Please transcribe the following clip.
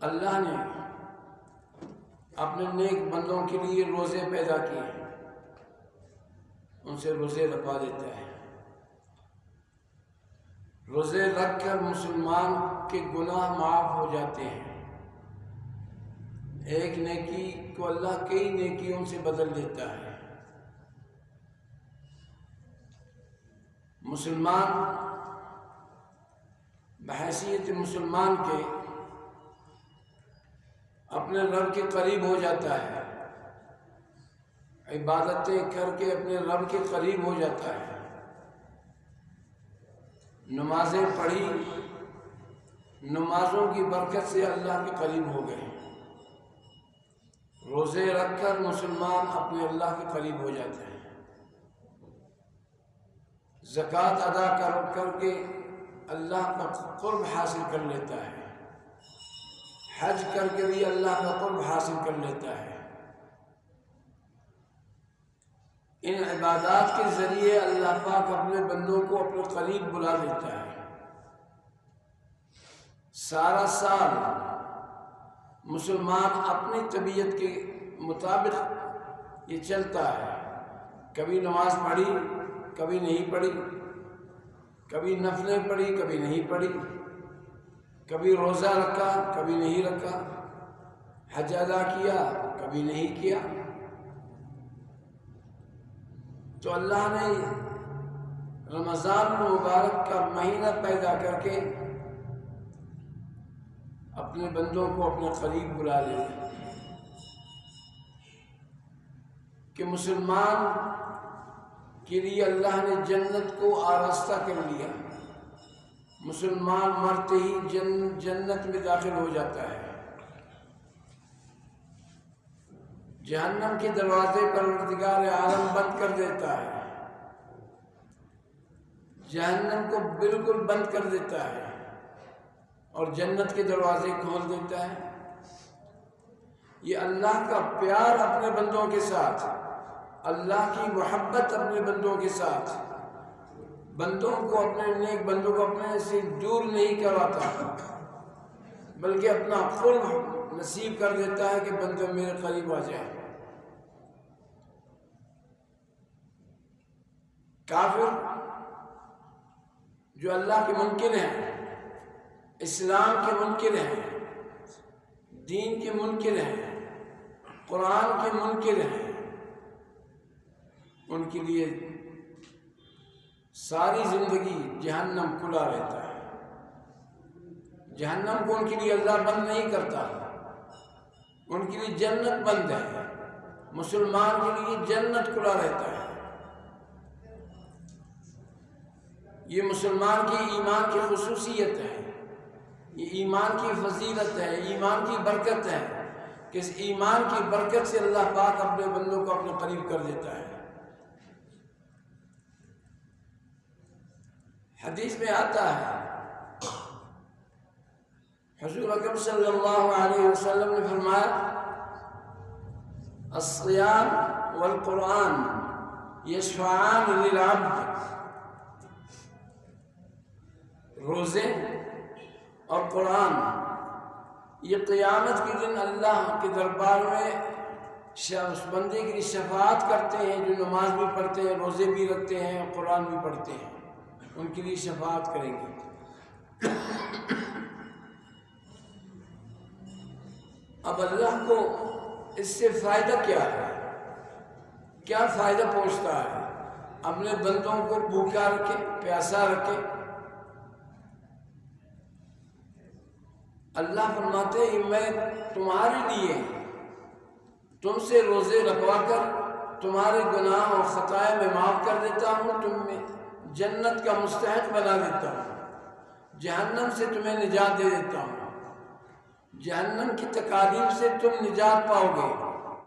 اللہ نے اپنے نیک بندوں کے لیے روزے پیدا کیے ہیں، ان سے روزے رکھوا دیتا ہے۔ روزے رکھ کر مسلمان کے گناہ معاف ہو جاتے ہیں۔ ایک نیکی کو اللہ کئی نیکیوں سے بدل دیتا ہے۔ مسلمان بحیثیت مسلمان کے اپنے رب کے قریب ہو جاتا ہے، عبادتیں کر کے اپنے رب کے قریب ہو جاتا ہے۔ نمازیں پڑھی، نمازوں کی برکت سے اللہ کے قریب ہو گئے۔ روزے رکھ کر مسلمان اپنے اللہ کے قریب ہو جاتے ہیں۔ زکوٰۃ ادا کر کے اللہ کا قرب حاصل کر لیتا ہے۔ حج کر کے بھی اللہ کا قرب حاصل کر لیتا ہے۔ ان عبادات کے ذریعے اللہ پاک اپنے بندوں کو اپنے قریب بلا لیتا ہے۔ سارا سال مسلمان اپنی طبیعت کے مطابق یہ چلتا ہے، کبھی نماز پڑھی، کبھی نہیں پڑھی، کبھی نفلیں پڑھی، کبھی نہیں پڑھی، کبھی روزہ رکھا، کبھی نہیں رکھا، حج ادا کیا، کبھی نہیں کیا۔ تو اللہ نے رمضان المبارک کا مہینہ پیدا کر کے اپنے بندوں کو اپنے قریب بلا لیا کہ مسلمان کے لیے اللہ نے جنت کو آراستہ کر لیا۔ مسلمان مرتے ہی جنت میں داخل ہو جاتا ہے۔ جہنم کے دروازے پروردگار عالم بند کر دیتا ہے، جہنم کو بالکل بند کر دیتا ہے اور جنت کے دروازے کھول دیتا ہے۔ یہ اللہ کا پیار اپنے بندوں کے ساتھ، اللہ کی محبت اپنے بندوں کے ساتھ، بندوں کو اپنے نیک بندوں کو اپنے سے دور نہیں کرواتا، بلکہ اپنا قرب نصیب کر دیتا ہے کہ بندے میرے قریب آ جائیں۔ کافر جو اللہ کے منکر ہیں، اسلام کے منکر ہیں، دین کے منکر ہیں، قرآن کے منکر ہیں، ان کے لیے ساری زندگی جہنم کھلا رہتا ہے۔ جہنم کو ان کے لیے اللہ بند نہیں کرتا، ان کے لیے جنت بند ہے۔ مسلمان کے لیے جنت کھلا رہتا ہے۔ یہ مسلمان کے ایمان کی خصوصیت ہے، یہ ایمان کی فضیلت ہے، ایمان کی برکت ہے کہ اس ایمان کی برکت سے اللہ پاک اپنے بندوں کو اپنے قریب کر دیتا ہے۔ حدیث میں آتا ہے، حضور اکرم صلی اللہ علیہ وسلم نے فرمایا، الصیام والقرآن یشفعان للعبد، روزے اور قرآن یہ قیامت کے دن اللہ کے دربار میں اس بندے کی شفاعت کرتے ہیں جو نماز بھی پڑھتے ہیں، روزے بھی رکھتے ہیں، قرآن بھی پڑھتے ہیں، ان کے لیے شفاعت کریں گے۔ اب اللہ کو اس سے فائدہ کیا ہے؟ کیا فائدہ پہنچتا ہے؟ اپنے بندوں کو بھوکا رکھے، پیاسا رکھے۔ اللہ فرماتے ہیں میں تمہارے لیے تم سے روزے رکھوا کر تمہارے گناہ اور خطائیں میں معاف کر دیتا ہوں، تم میں جنت کا مستحق بنا دیتا ہوں، جہنم سے تمہیں نجات دے دیتا ہوں، جہنم کی تکالیف سے تم نجات پاؤ گے۔